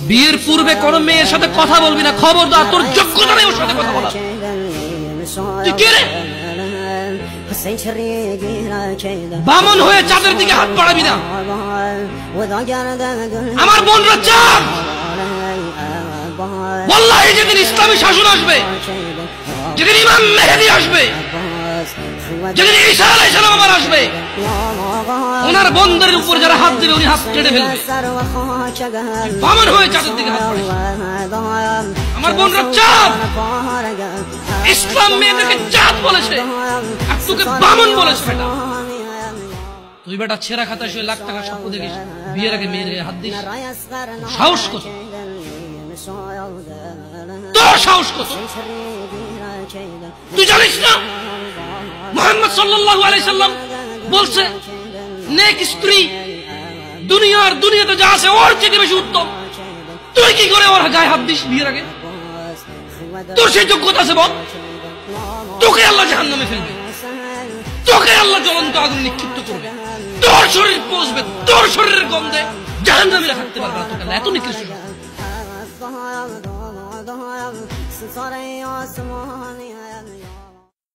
বিয়ের পূর্বে কোন মেয়ের সাথে কথা বলবি না, খবরদার, তোর যোগ্যতা নেই ওর সাথে কথা বলার। তুই কে রে? বামন হয়ে চাঁদের দিকে হাত বাড়াবি না। আমার বোনরা চাঁদ। ওয়াল্লাহি যেদিন ইসলামী শাসন আসবে, যেদিন ইমাম মেহেদী আসবে, যেদিন ঈসা আলাইহিস সালাম আবার আসবে, ওনার বন্ধের উপর যারা হাত দেবে উনি হাত কেটে ফেলবে। বামন হয়ে চাঁদের দিকে হাত বাড়াবি। আমার বোনরা চাঁদ। ইসলাম মেয়েদেরকে চাঁদ বলেছে আর তোকে বামন বলেছে। বেটা তুই বেটা ছেঁড়া খাতা শুয়ে লাখ টাকা স্বপ্ন দেখিস, বিয়ের আগে মেয়ের হাত দিস? সাহস কত তোর, সাহস কত? তুই জানিস না মুহাম্মদ সাল্লাল্লাহু আলাইহি সাল্লাম বলছে নেক স্ত্রী দুনিয়াতে যা আছে ওর থেকে বেশি উত্তম। তুই কি করে ওর গায়ে হাত দিস বিয়ের আগে? তোর সেই যোগ্যতা আছে বল? তোকে আল্লাহ জাহান্নামে ফেলবে, তোকে আল্লাহ জ্বলন্ত আগুন নিক্ষিপ্ত করবে, তোর শরীর পচবে, তোর শরীরের গন্ধে জাহান্নামীরা থাকতে পারবে না। তোকে এত নিকৃষ্ট